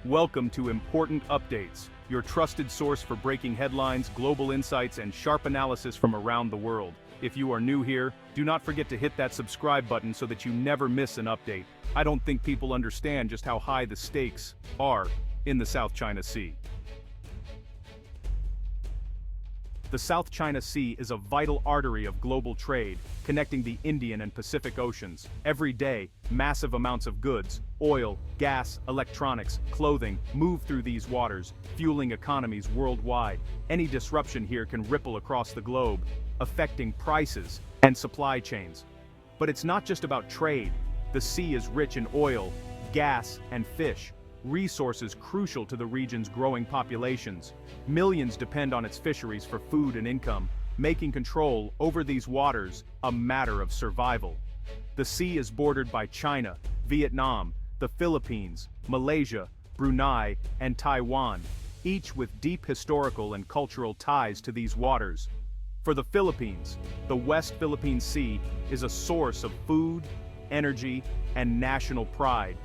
Welcome to Important Updates, your trusted source for breaking headlines, global insights, and sharp analysis from around the world. If you are new here, do not forget to hit that subscribe button so that you never miss an update. I don't think people understand just how high the stakes are in the South China Sea. The South China Sea is a vital artery of global trade, connecting the Indian and Pacific Oceans. Every day, massive amounts of goods, oil, gas, electronics, clothing, move through these waters, fueling economies worldwide. Any disruption here can ripple across the globe, affecting prices and supply chains. But it's not just about trade. The sea is rich in oil, gas, and fish, resources crucial to the region's growing populations. Millions depend on its fisheries for food and income, making control over these waters a matter of survival. The sea is bordered by China, Vietnam, the Philippines, Malaysia, Brunei, and Taiwan, each with deep historical and cultural ties to these waters. For the Philippines, the West Philippine Sea is a source of food, energy, and national pride.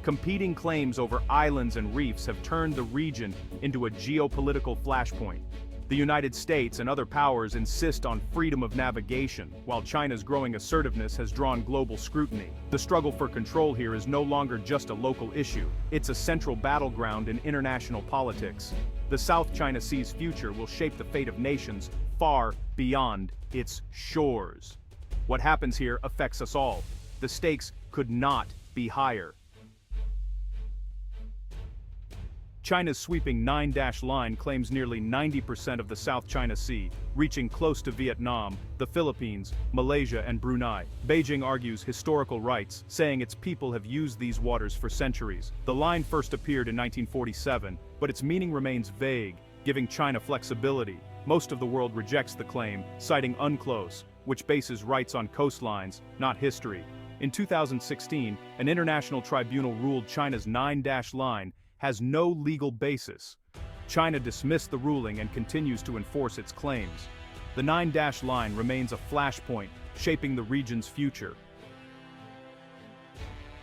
Competing claims over islands and reefs have turned the region into a geopolitical flashpoint. The United States and other powers insist on freedom of navigation, while China's growing assertiveness has drawn global scrutiny. The struggle for control here is no longer just a local issue. It's a central battleground in international politics. The South China Sea's future will shape the fate of nations far beyond its shores. What happens here affects us all. The stakes could not be higher. China's sweeping 9-dash line claims nearly 90% of the South China Sea, reaching close to Vietnam, the Philippines, Malaysia, and Brunei. Beijing argues historical rights, saying its people have used these waters for centuries. The line first appeared in 1947, but its meaning remains vague, giving China flexibility. Most of the world rejects the claim, citing UNCLOS, which bases rights on coastlines, not history. In 2016, an international tribunal ruled China's 9-dash line has no legal basis. China dismissed the ruling and continues to enforce its claims. The 9-dash line remains a flashpoint, shaping the region's future.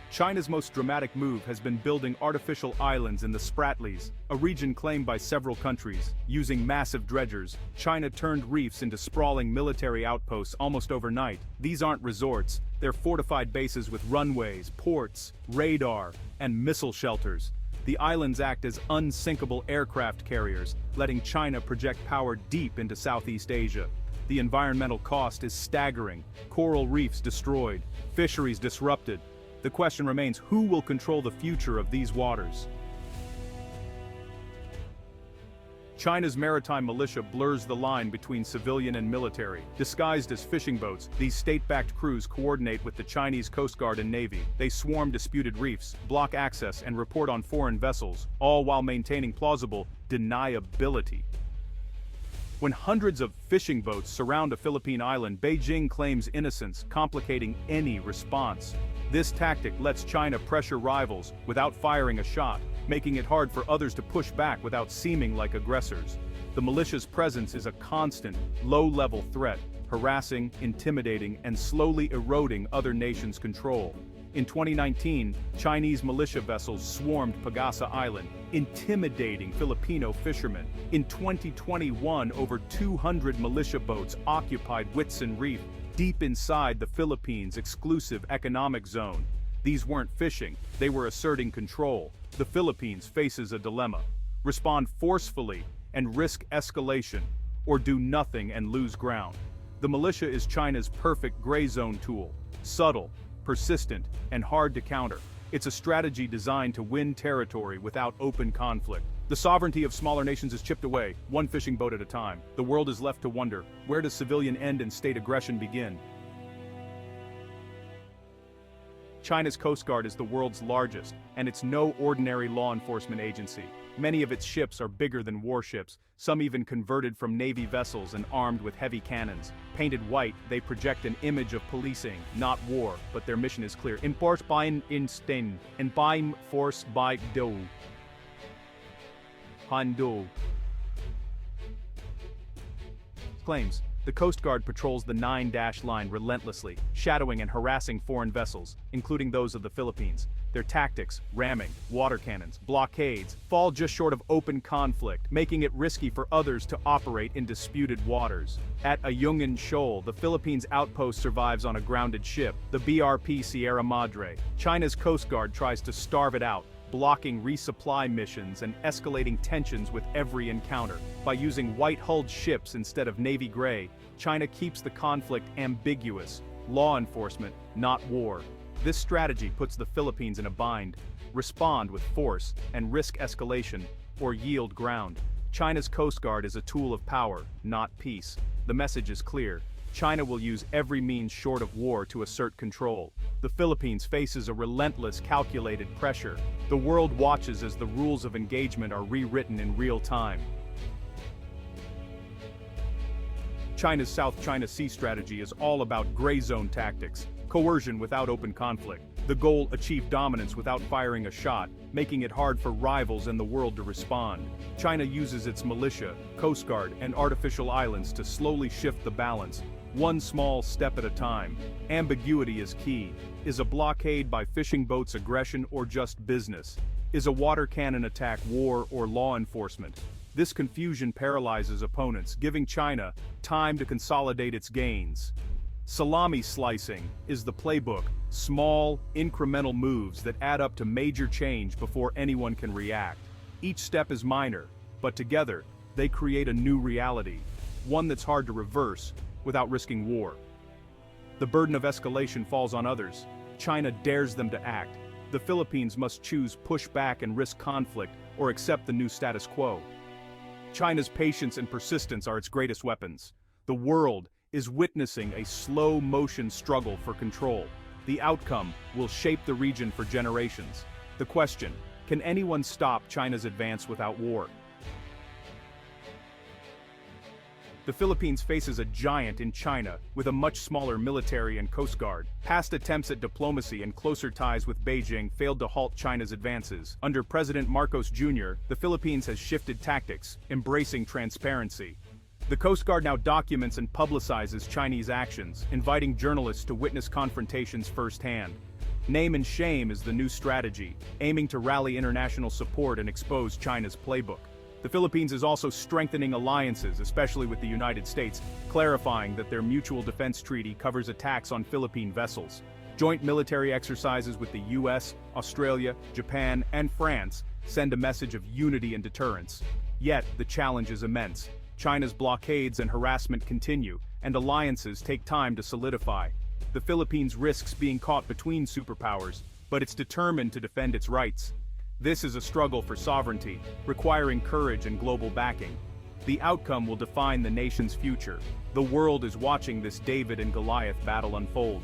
China's most dramatic move has been building artificial islands in the Spratlys, a region claimed by several countries. Using massive dredgers, China turned reefs into sprawling military outposts almost overnight. These aren't resorts, they're fortified bases with runways, ports, radar, and missile shelters. The islands act as unsinkable aircraft carriers, letting China project power deep into Southeast Asia. The environmental cost is staggering. Coral reefs destroyed, fisheries disrupted. The question remains, who will control the future of these waters? China's maritime militia blurs the line between civilian and military. Disguised as fishing boats, these state-backed crews coordinate with the Chinese Coast Guard and Navy. They swarm disputed reefs, block access, and report on foreign vessels, all while maintaining plausible deniability. When hundreds of fishing boats surround a Philippine island, Beijing claims innocence, complicating any response. This tactic lets China pressure rivals without firing a shot, making it hard for others to push back without seeming like aggressors. The militia's presence is a constant, low-level threat, harassing, intimidating, and slowly eroding other nations' control. In 2019, Chinese militia vessels swarmed Pagasa Island, intimidating Filipino fishermen. In 2021, over 200 militia boats occupied Whitsun Reef, deep inside the Philippines' exclusive economic zone. These weren't fishing, they were asserting control. The Philippines faces a dilemma: respond forcefully and risk escalation, or do nothing and lose ground. The militia is China's perfect gray zone tool, subtle, persistent, and hard to counter. It's a strategy designed to win territory without open conflict. The sovereignty of smaller nations is chipped away, one fishing boat at a time. The world is left to wonder, where does civilian end and state aggression begin? China's Coast Guard is the world's largest, and it's no ordinary law enforcement agency. Many of its ships are bigger than warships, some even converted from Navy vessels and armed with heavy cannons. Painted white, they project an image of policing, not war, but their mission is clear. Enforce by instinct, and by force by do. Hando claims, the Coast Guard patrols the 9-dash line relentlessly, shadowing and harassing foreign vessels, including those of the Philippines. their tactics, ramming, water cannons, blockades, fall just short of open conflict, making it risky for others to operate in disputed waters. At Ayungin Shoal, the Philippines' outpost survives on a grounded ship, the BRP Sierra Madre. China's Coast Guard tries to starve it out, blocking resupply missions and escalating tensions with every encounter. By using white-hulled ships instead of navy gray, China keeps the conflict ambiguous: law enforcement, not war. This strategy puts the Philippines in a bind: respond with force and risk escalation, or yield ground. China's Coast Guard is a tool of power, not peace. The message is clear: China will use every means short of war to assert control. The Philippines faces a relentless, calculated pressure. The world watches as the rules of engagement are rewritten in real time. China's South China Sea strategy is all about gray zone tactics, coercion without open conflict. The goal: achieve dominance without firing a shot, making it hard for rivals and the world to respond. China uses its militia, Coast Guard, and artificial islands to slowly shift the balance, one small step at a time. Ambiguity is key. Is a blockade by fishing boats aggression or just business? Is a water cannon attack war or law enforcement? This confusion paralyzes opponents, giving China time to consolidate its gains. Salami slicing is the playbook: small, incremental moves that add up to major change before anyone can react. Each step is minor, but together, they create a new reality, one that's hard to reverse without risking war. The burden of escalation falls on others. China dares them to act. The Philippines must choose push back and risk conflict, or accept the new status quo. China's patience and persistence are its greatest weapons. The world is witnessing a slow-motion struggle for control. The outcome will shape the region for generations. The question: can anyone stop China's advance without war? The Philippines faces a giant in China with a much smaller military and coast guard. Past attempts at diplomacy and closer ties with Beijing failed to halt China's advances. Under President Marcos Jr., the Philippines has shifted tactics, embracing transparency. The Coast Guard now documents and publicizes Chinese actions, inviting journalists to witness confrontations firsthand. Name and shame is the new strategy, aiming to rally international support and expose China's playbook. The Philippines is also strengthening alliances, especially with the United States, clarifying that their mutual defense treaty covers attacks on Philippine vessels. Joint military exercises with the US, Australia, Japan, and France send a message of unity and deterrence. Yet, the challenge is immense. China's blockades and harassment continue, and alliances take time to solidify. The Philippines risks being caught between superpowers, but it's determined to defend its rights. This is a struggle for sovereignty, requiring courage and global backing. The outcome will define the nation's future. The world is watching this David and Goliath battle unfold.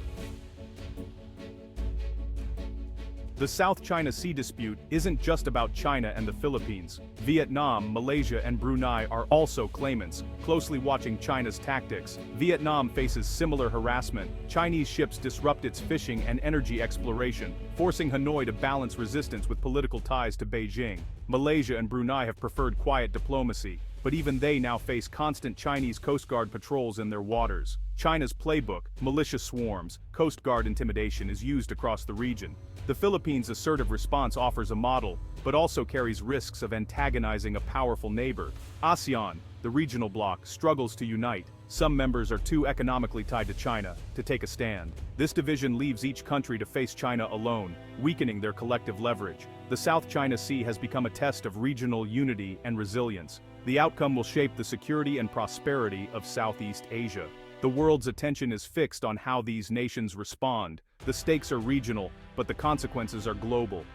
The South China Sea dispute isn't just about China and the Philippines. Vietnam, Malaysia, and Brunei are also claimants, closely watching China's tactics. Vietnam faces similar harassment. Chinese ships disrupt its fishing and energy exploration, forcing Hanoi to balance resistance with political ties to Beijing. Malaysia and Brunei have preferred quiet diplomacy, but even they now face constant Chinese Coast Guard patrols in their waters. China's playbook, militia swarms, Coast Guard intimidation, is used across the region. The Philippines' assertive response offers a model, but also carries risks of antagonizing a powerful neighbor. ASEAN, the regional bloc, struggles to unite. Some members are too economically tied to China to take a stand. This division leaves each country to face China alone, weakening their collective leverage. The South China Sea has become a test of regional unity and resilience. The outcome will shape the security and prosperity of Southeast Asia. The world's attention is fixed on how these nations respond. The stakes are regional, but the consequences are global.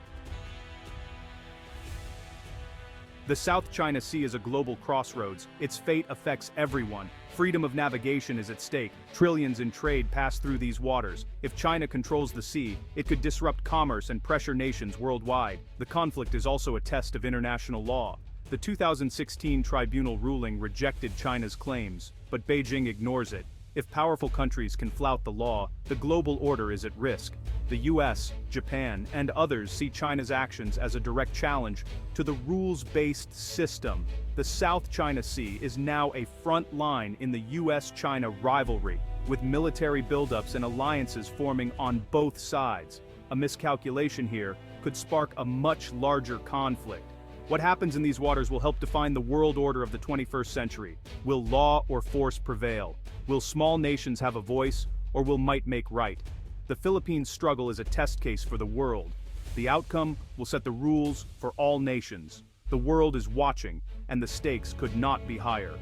The South China Sea is a global crossroads. Its fate affects everyone. Freedom of navigation is at stake. Trillions in trade pass through these waters. If China controls the sea, it could disrupt commerce and pressure nations worldwide. The conflict is also a test of international law. The 2016 tribunal ruling rejected China's claims, but Beijing ignores it. If powerful countries can flout the law, the global order is at risk. The US, Japan, and others see China's actions as a direct challenge to the rules-based system. The South China Sea is now a front line in the US-China rivalry, with military buildups and alliances forming on both sides. A miscalculation here could spark a much larger conflict. What happens in these waters will help define the world order of the 21st century. Will law or force prevail? Will small nations have a voice, or will might make right? The Philippines' struggle is a test case for the world. The outcome will set the rules for all nations. The world is watching, and the stakes could not be higher.